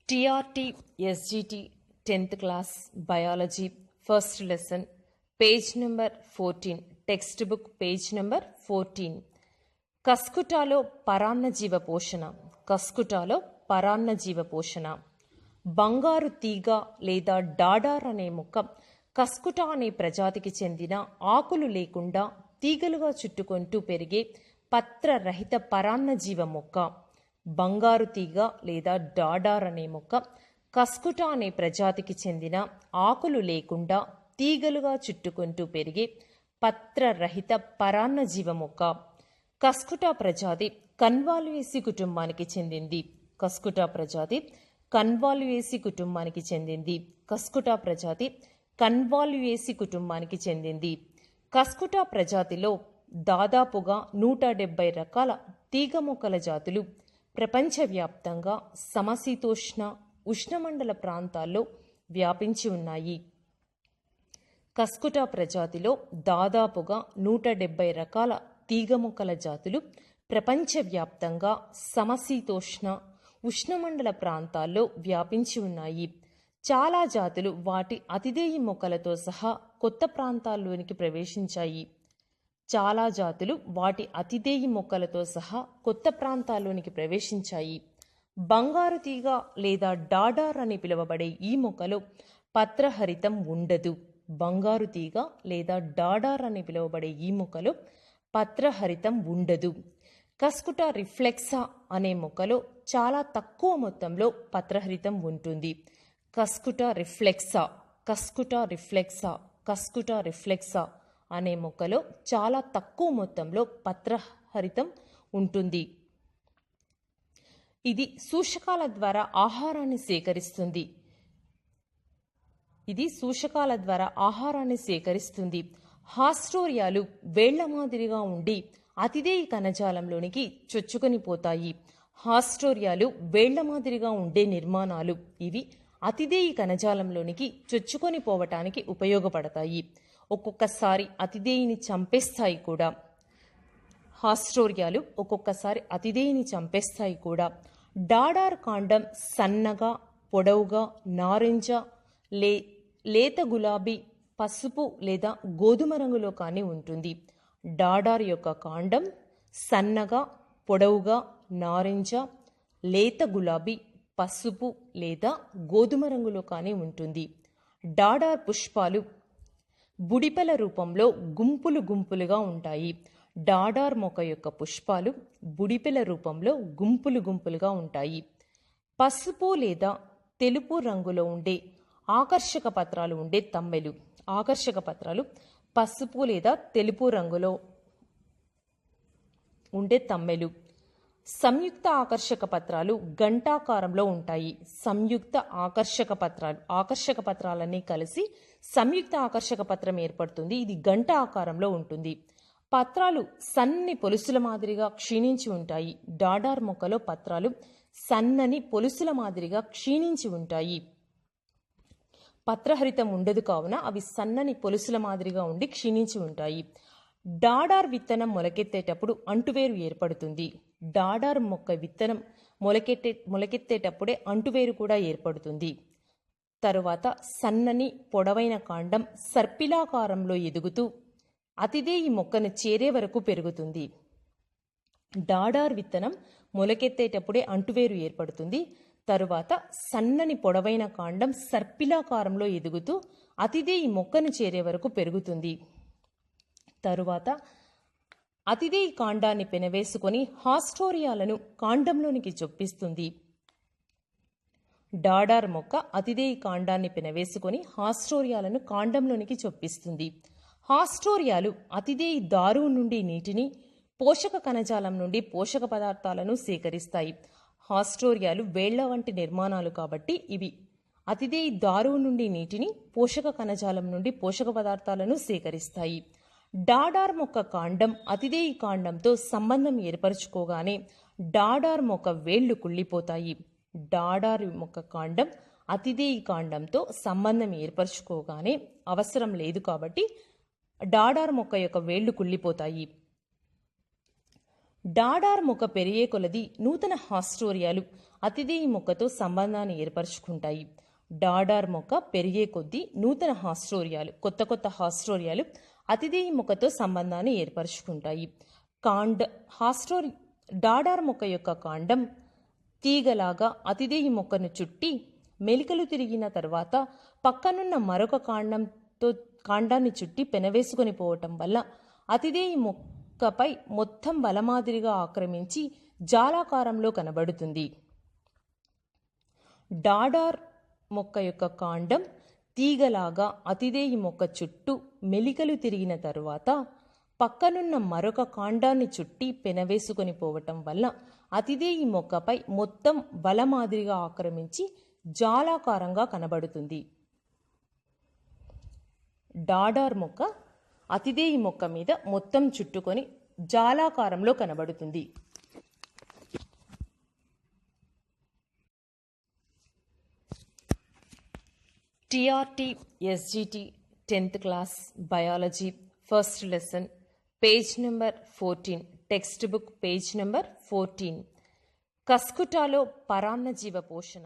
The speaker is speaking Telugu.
TRT SGT 10th class biology first lesson page number 14 textbook page number 14 కస్కుటాలో పరాన్నజీవ పోషణ కస్కుటాలో పరాన్నజీవ పోషణ బంగారు తీగ లేదా డాడార్ అనే మొక్క కస్కుటా అనే ప్రజాతికి చెందిన ఆకులు లేకుండా తీగలుగా చుట్టుకుంటూ పెరిగే పత్రరహిత పరాన్నజీవ మొక్క. బంగారు తీగ లేదా డాడార్ అనే మొక్క కస్కుటా అనే ప్రజాతికి చెందిన ఆకులు లేకుండా తీగలుగా చుట్టుకుంటూ పెరిగే పత్రరహిత పరాన్నజీవ మొక్క. కస్కుటా ప్రజాతి కన్వాల్యుయేసి కుటుంబానికి చెందింది. కస్కుటా ప్రజాతి కన్వాల్యుయేసి కుటుంబానికి చెందింది. కస్కుటా ప్రజాతి కన్వాల్యుయేసి కుటుంబానికి చెందింది. కస్కుటా ప్రజాతిలో దాదాపుగా 170 రకాల తీగ మొక్కల జాతులు ప్రపంచవ్యాప్తంగా సమశీతోష్ణ ఉష్ణమండల ప్రాంతాల్లో వ్యాపించి ఉన్నాయి. కస్కుటా ప్రజాతిలో దాదాపుగా 170 రకాల తీగ మొక్కల జాతులు ప్రపంచవ్యాప్తంగా సమశీతోష్ణ ఉష్ణమండల ప్రాంతాల్లో వ్యాపించి ఉన్నాయి. చాలా జాతులు వాటి అతిదేయి మొక్కలతో సహా కొత్త ప్రాంతాల్లోనికి ప్రవేశించాయి. చాలా జాతులు వాటి అతిదేయి మొక్కలతో సహా కొత్త ప్రాంతాల్లోనికి ప్రవేశించాయి. బంగారు తీగ లేదా డాడార్ అని పిలువబడే ఈ మొక్కలో పత్రహరితం ఉండదు. బంగారు తీగ లేదా డాడార్ అని పిలువబడే ఈ మొక్కలో పత్రహరితం ఉండదు. కస్కుటా రిఫ్లెక్సా అనే మొక్కలో చాలా తక్కువ మొత్తంలో పత్రహరితం ఉంటుంది. కస్కుటా రిఫ్లెక్సా కస్కుటా రిఫ్లెక్సా కస్కుటా రిఫ్లెక్సా అనే మొక్కలో చాలా తక్కువ మొత్తంలో పత్రహరితం ఉంటుంది. ఇది సూషకాల ద్వారా ఆహారాన్ని సేకరిస్తుంది. హాస్టోరియాలు వేళ్ల మాదిరిగా ఉండి అతిదేయి కణజాలంలోనికి చొచ్చుకొని పోతాయి. హాస్టోరియాలు వేళ్ల మాదిరిగా ఉండే నిర్మాణాలు. ఇవి అతిదేయి కణజాలంలోనికి చొచ్చుకొని పోవటానికి ఉపయోగపడతాయి. ఒక్కొక్కసారి అతిదేయిని చంపేస్తాయి కూడా. హాస్టోరియాలు ఒక్కొక్కసారి అతిదేయిని చంపేస్తాయి కూడా. డాడార్ కాండం సన్నగా, పొడవుగా, నారింజ, లేత గులాబీ, పసుపు లేదా గోధుమ రంగులో కానీ ఉంటుంది. డాడార్ యొక్క కాండం సన్నగా, పొడవుగా, నారింజ, లేత గులాబీ, పసుపు లేదా గోధుమ రంగులో కానీ ఉంటుంది. డాడార్ పుష్పాలు బుడిపెల రూపంలో గుంపులు గుంపులుగా ఉంటాయి. డాడార్ మొక్క యొక్క పుష్పాలు బుడిపెల రూపంలో గుంపులు గుంపులుగా ఉంటాయి. పసుపు లేదా తెలుపు రంగులో ఉండే ఆకర్షక పత్రాలు ఉండే తమ్మెలు. ఆకర్షక పత్రాలు పసుపు లేదా తెలుపు రంగులో ఉండే తమ్మెలు. సంయుక్త ఆకర్షక పత్రాలు గంటాకారంలో ఉంటాయి. సంయుక్త ఆకర్షక పత్రాలన్నీ కలిసి సంయుక్త ఆకర్షక పత్రం ఏర్పడుతుంది. ఇది గంట ఆకారంలో ఉంటుంది. పత్రాలు సన్నని పొలుసుల మాదిరిగా క్షీణించి ఉంటాయి. డాడార్ మొక్కలో పత్రాలు సన్నని పొలుసుల మాదిరిగా క్షీణించి ఉంటాయి. పత్రహరితం ఉండదు కావున అవి సన్నని పొలుసుల మాదిరిగా ఉండి క్షీణించి ఉంటాయి. డాడార్ విత్తనం మొలకెత్తేటప్పుడు అంటువేరు ఏర్పడుతుంది. డాడార్ మొక్క విత్తనం మొలకెత్తేటప్పుడే అంటువేరు కూడా ఏర్పడుతుంది. తరువాత సన్నని పొడవైన కాండం సర్పిలాకారంలో ఎదుగుతూ అతిదేయి మొక్కను చేరే వరకు పెరుగుతుంది. డాడార్ విత్తనం మొలకెత్తేటప్పుడే అంటువేరు ఏర్పడుతుంది. తరువాత సన్నని పొడవైన కాండం సర్పిలాకారంలో ఎదుగుతూ అతిదేయి మొక్కను చేరే వరకు పెరుగుతుంది. తరువాత అతిదేయి కాండాన్ని పెనవేసుకొని హాస్టోరియాలను కాండంలోనికి చొప్పిస్తుంది. డాడార్ మొక్క అతిదేయి కాండాన్ని పెనవేసుకొని హాస్టోరియాలను కాండంలోనికి చొప్పిస్తుంది. హాస్టోరియాలు అతిదేయి దారువు నుండి నీటిని, పోషక కణజాలం నుండి పోషక పదార్థాలను సేకరిస్తాయి. హాస్టోరియాలు వేళ్ల వంటి నిర్మాణాలు కాబట్టి ఇవి అతిదేయి దారువు నుండి నీటిని, పోషక కణజాలం నుండి పోషక పదార్థాలను సేకరిస్తాయి. డాడార్ మొక్క కాండం అతిదేయి కాండంతో సంబంధం ఏర్పరచుకోగానే డాడార్ మొక్క వేళ్లు కుళ్ళిపోతాయి. డాడార్ మొక్క కాండం అతిదేయి కాండంతో సంబంధం ఏర్పరచుకోగానే అవసరం లేదు కాబట్టి డాడార్ మొక్క యొక్క వేళ్లు కుళ్ళిపోతాయి. డాడార్ మొక్క పెరిగే కొలది నూతన హాస్టోరియాలు అతిదేయి మొక్కతో సంబంధాన్ని ఏర్పరచుకుంటాయి. డాడార్ మొక్క పెరిగే కొద్దీ నూతన హాస్టోరియాలు కొత్త హాస్టోరియాలు అతిదేయి మొక్కతో సంబంధాన్ని ఏర్పరచుకుంటాయి. డాడార్ మొక్క యొక్క కాండం తీగలాగా అతిదేయి మొక్కను చుట్టి మెలికలు తిరిగిన తర్వాత పక్కనున్న మరొక కాండాన్ని చుట్టి పెనవేసుకొని పోవటం వల్ల అతిదేయి మొక్కపై మొత్తం వలమాదిరిగా ఆక్రమించి జాలాకారంలో కనబడుతుంది. డాడార్ మొక్క యొక్క కాండం తీగలాగా అతిదేయి మొక్క చుట్టూ మెలికలు తిరిగిన తరువాత పక్కనున్న మరొక కాండాన్ని చుట్టి పెనవేసుకొని పోవటం వల్ల అతిదేయి మొక్కపై మొత్తం వలమాదిరిగా ఆక్రమించి జాలాకారంగా కనబడుతుంది. డాడార్ మొక్క అతిదేయి మొక్క మీద మొత్తం చుట్టుకొని జాలాకారంలో కనబడుతుంది. TRT SGT 10th class biology first lesson page number 14 text book page number 14 కస్కుటాలో పరాన్నజీవ పోషణ.